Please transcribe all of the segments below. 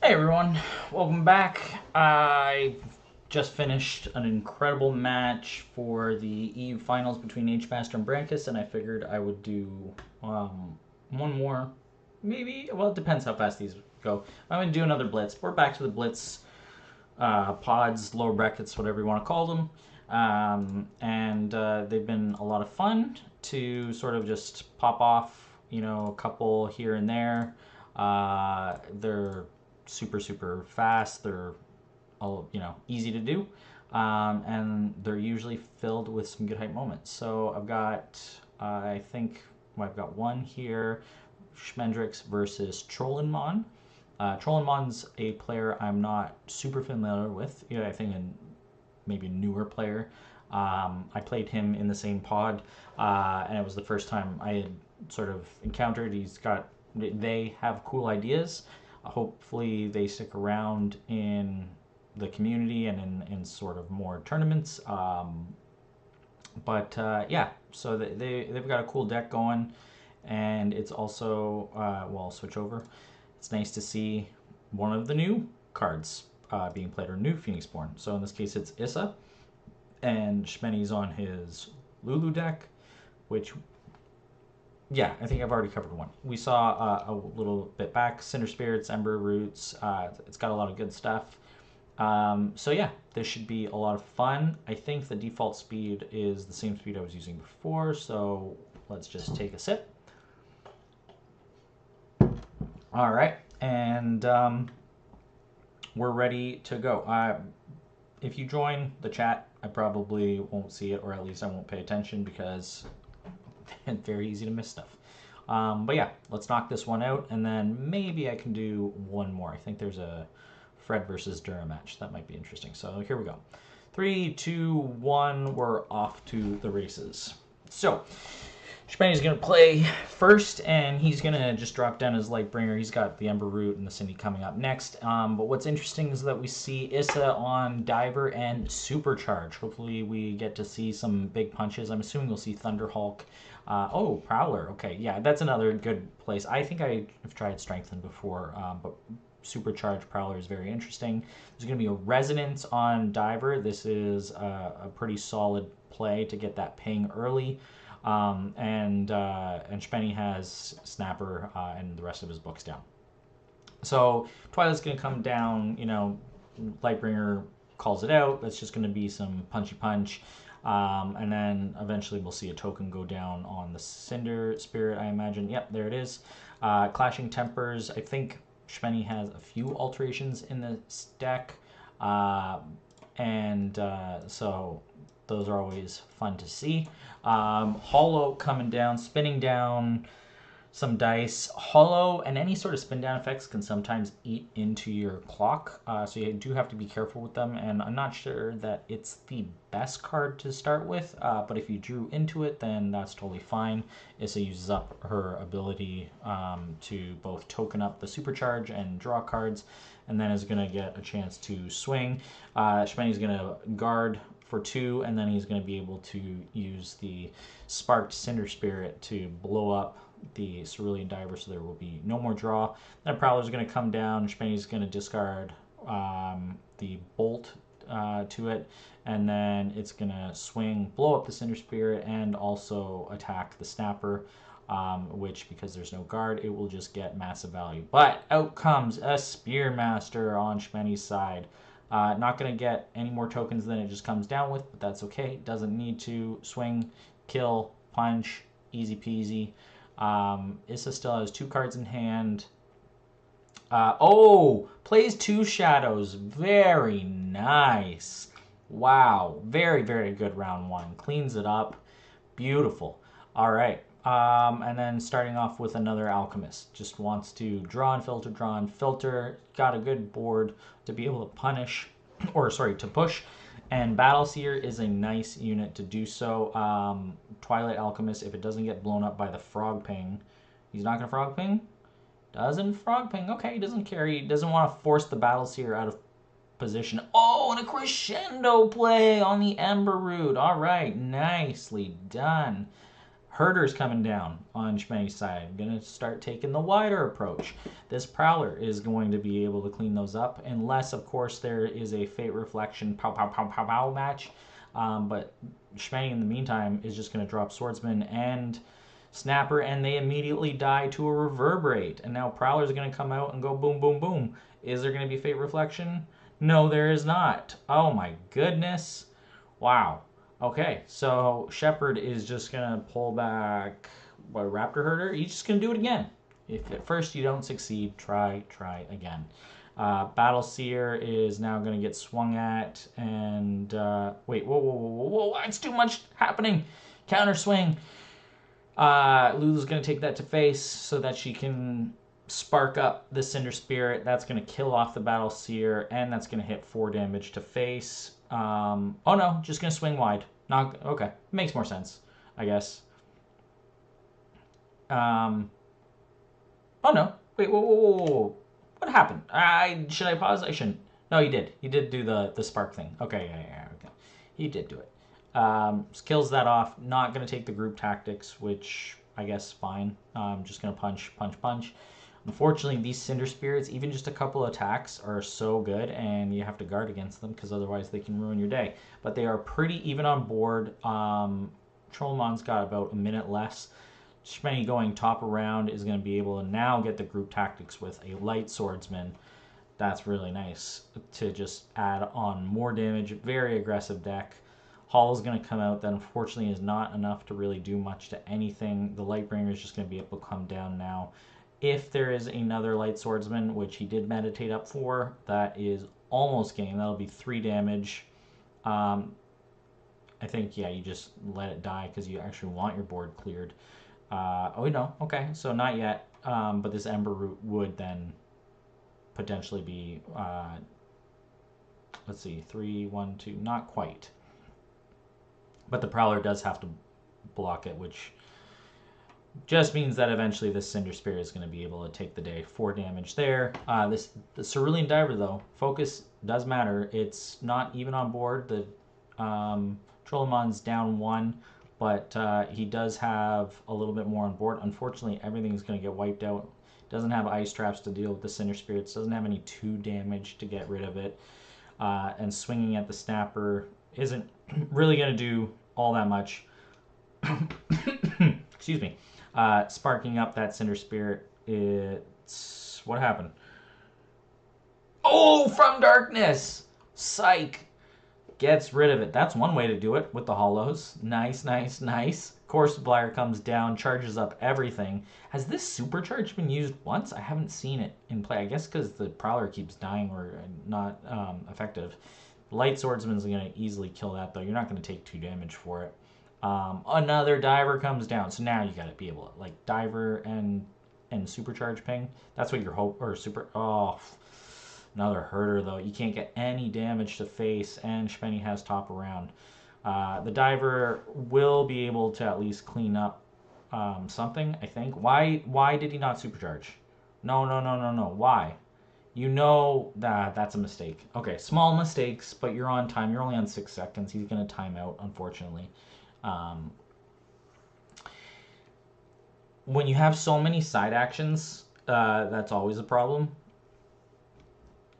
Hey everyone, welcome back. I just finished an incredible match for the EU finals between H-Master and Brankus, and I figured I would do one more. Maybe, well, it depends how fast these go. I'm going to do another Blitz. We're back to the Blitz pods, lower brackets, whatever you want to call them. And they've been a lot of fun to sort of just pop off, a couple here and there. They're super fast. They're all easy to do, and they're usually filled with some good hype moments. So I've got I've got one here, Schmendrix versus Trollinmon. Trollinmon's a player I'm not super familiar with. I think maybe a newer player. I played him in the same pod, and it was the first time I had sort of encountered. They have cool ideas. Hopefully they stick around in the community and in sort of more tournaments. Yeah, so they've got a cool deck going, and it's also, well, I'll switch over. It's nice to see one of the new cards being played, or new Phoenixborn. So in this case it's Issa, and Shmenny's on his Lulu deck, which, yeah, I think I've already covered one. We saw a little bit back, Cinder Spirits, Ember Roots. It's got a lot of good stuff. So yeah, this should be a lot of fun. I think the default speed is the same speed I was using before, so let's just take a sip. All right, and we're ready to go. If you join the chat, I probably won't see it, or at least I won't pay attention because it's very easy to miss stuff. But yeah, let's knock this one out, and then maybe I can do one more. I think there's a Fred versus Dura match. That might be interesting. So here we go. 3, 2, 1, we're off to the races. So Shmenny's going to play first, and he's going to just drop down his Lightbringer. He's got the Ember Root and the Cindy coming up next. But what's interesting is that we see Issa on Diver and Supercharge. Hopefully we get to see some big punches. I'm assuming we'll see Thunderhulk. Oh, Prowler. Okay, yeah, that's another good place. I think I've tried Strengthen before, but Supercharged Prowler is very interesting. There's going to be a Resonance on Diver. This is a pretty solid play to get that ping early. And Shpenny has Snapper and the rest of his books down. So Twilight's going to come down, Lightbringer calls it out. That's just going to be some punchy punch. And then eventually we'll see a token go down on the Cinder Spirit, I imagine. Yep, there it is. Clashing Tempers. I think Shpenny has a few alterations in this deck. So those are always fun to see. Hollow coming down, spinning down some dice. Hollow and any sort of spin down effects can sometimes eat into your clock, so you do have to be careful with them, and I'm not sure that it's the best card to start with, but if you drew into it, then that's totally fine. Issa uses up her ability to both token up the Supercharge and draw cards, and then is going to get a chance to swing. Shpenny's going to guard for 2, and then he's going to be able to use the Sparked Cinder Spirit to blow up the Cerulean Diver, so there will be no more draw. Then Prowler's going to come down. Shpenny's going to discard the Bolt to it, and then it's going to swing, blow up the Cinder Spirit, and also attack the Snapper, which, because there's no guard, it will just get massive value. But out comes a Spearmaster on Shpenny's side. Not going to get any more tokens than it just comes down with, but that's okay. Doesn't need to swing, kill, punch, easy peasy. Issa still has 2 cards in hand. Plays 2 shadows. Very nice. Wow. Very good round 1. Cleans it up. Beautiful. All right. And then starting off with another Alchemist. Just wants to draw and filter, draw and filter. Got a good board to be able to punish, to push. And Battleseer is a nice unit to do so. Twilight Alchemist, if it doesn't get blown up by the Frog Ping, he's not going to Frog Ping? Doesn't Frog Ping. Okay, he doesn't care. He doesn't want to force the Battleseer out of position. Oh, and a Crescendo play on the Ember Root. All right, nicely done. Herder's coming down on Schmenny's side. I'm going to start taking the wider approach. This Prowler is going to be able to clean those up, unless, of course, there is a Fate Reflection pow pow pow pow pow match. But Schmenny, in the meantime, is just going to drop Swordsman and Snapper, and they immediately die to a Reverberate. And now Prowler's going to come out and go boom, boom, boom. Is there going to be Fate Reflection? No, there is not. Oh my goodness. Wow. Okay, so Shepherd is just going to pull back Raptor Herder. He's just going to do it again. If at first you don't succeed, try again. Battle Seer is now going to get swung at, and wait, whoa, it's too much happening. Counter swing. Lulu's going to take that to face so that she can spark up the Cinder Spirit. That's going to kill off the Battle Seer, and that's going to hit 4 damage to face. Oh no, just going to swing wide. Not okay. Makes more sense, I guess. Oh no. Wait, whoa. What happened? Should I pause? I shouldn't. No, you did. You did do the spark thing. Okay, yeah, okay. He did do it. Kills that off. Not going to take the group tactics, which I guess fine. Just going to punch. Unfortunately, these Cinder Spirits, even just a couple attacks, are so good, and you have to guard against them because otherwise they can ruin your day. But they are pretty even on board. Trollinmon's got about a minute less. Schmenny going top around is going to be able to now get the group tactics with a Light Swordsman. That's really nice to just add on more damage. Very aggressive deck. Hollow's going to come out. That unfortunately is not enough to really do much to anything. The Lightbringer is just going to be able to come down now. If there is another Light Swordsman, which he did meditate up for, that is almost game. That'll be 3 damage. I think, yeah, you just let it die because you actually want your board cleared. Oh, no. Okay, so not yet. But this Ember Root would then potentially be, let's see, 3, 1, 2, not quite. But the Prowler does have to block it, which just means that eventually this Cinder Spirit is going to be able to take the day. 4 damage there. The Cerulean Diver, though, focus does matter. It's not even on board. The Trollinmon's down 1, but he does have a little bit more on board. Unfortunately, everything's going to get wiped out. Doesn't have ice traps to deal with the Cinder Spirits. Doesn't have any 2 damage to get rid of it. And swinging at the Snapper isn't really going to do all that much. Excuse me. Sparking up that Cinder Spirit, it's... What happened? Oh, from darkness! Psych! Gets rid of it. That's one way to do it with the hollows. Nice. Core Supplier comes down, charges up everything. Has this supercharge been used once? I haven't seen it in play. I guess because the Prowler keeps dying or not effective. Light Swordsman's going to easily kill that, though. You're not going to take 2 damage for it. Another Diver comes down. So now you got to be able to, like, Diver and Supercharge Ping. That's what your hope, or Super, oh, another Herder, though. You can't get any damage to face, and Schmenny has top around. The Diver will be able to at least clean up something, I think. Why did he not Supercharge? No. Why? You know that's a mistake. Okay, small mistakes, but you're on time. You're only on 6 seconds. He's going to time out, unfortunately. When you have so many side actions, that's always a problem.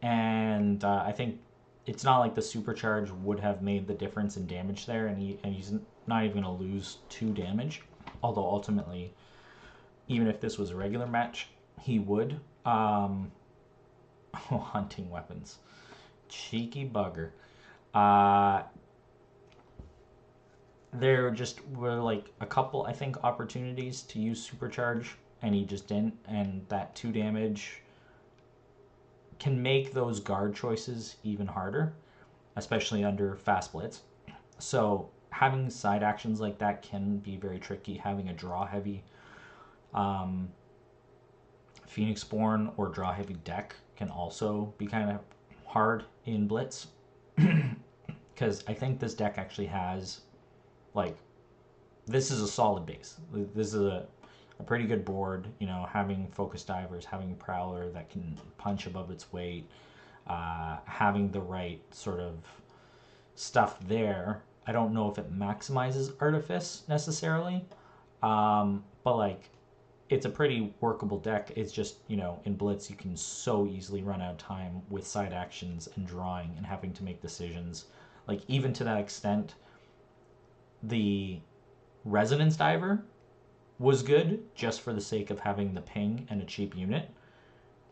And I think it's not like the supercharge would have made the difference in damage there, and he's not even going to lose 2 damage. Although ultimately, even if this was a regular match, he would. Hunting weapons. Cheeky bugger. There just were like a couple, I think, opportunities to use Supercharge, and he just didn't. And that 2 damage can make those guard choices even harder, especially under Fast Blitz. So having side actions like that can be very tricky. Having a draw-heavy Phoenixborn or draw-heavy deck can also be kind of hard in Blitz. Because I think this deck actually has, like, this is a solid base. This is a pretty good board, you know, having Focus Divers, having Prowler that can punch above its weight, having the right sort of stuff there. I don't know if it maximizes Artifice necessarily, But like, it's a pretty workable deck. It's just, in Blitz, you can so easily run out of time with side actions and drawing and having to make decisions. Like, even to that extent, the Resonance Diver was good just for the sake of having the ping and a cheap unit.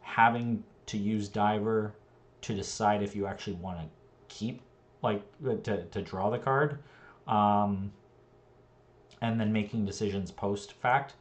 Having to use Diver to decide if you actually want to keep, like, to draw the card, and then making decisions post fact,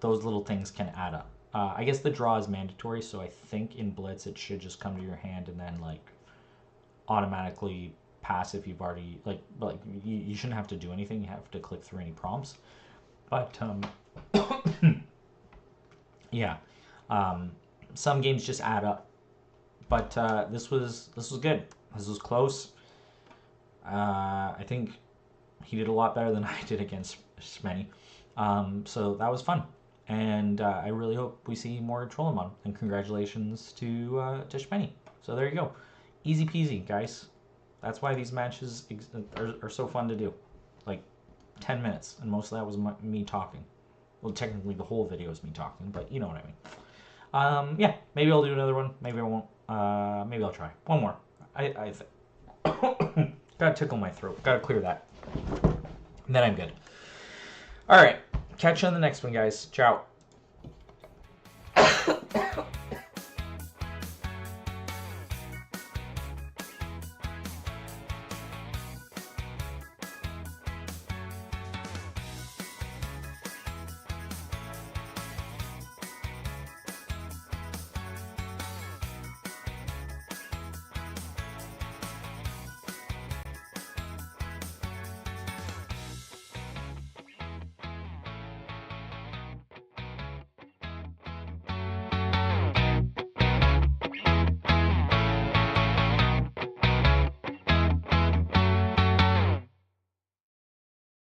those little things can add up. I guess the draw is mandatory, so I think in Blitz it should just come to your hand and then like automatically pass if you've already like you shouldn't have to do anything. You have to click through any prompts. But yeah, some games just add up. But this was good. This was close. I think he did a lot better than I did against Schmenny. So that was fun. And I really hope we see more Trollinmon. And congratulations to Schmenny. So there you go. Easy peasy, guys. That's why these matches are so fun to do. Like 10 minutes. And most of that was me talking. Well, technically the whole video is me talking, but you know what I mean. Yeah, maybe I'll do another one. Maybe I won't. Maybe I'll try. One more. I gotta tickle my throat. Gotta clear that. And then I'm good. Alright. Catch you on the next one, guys. Ciao.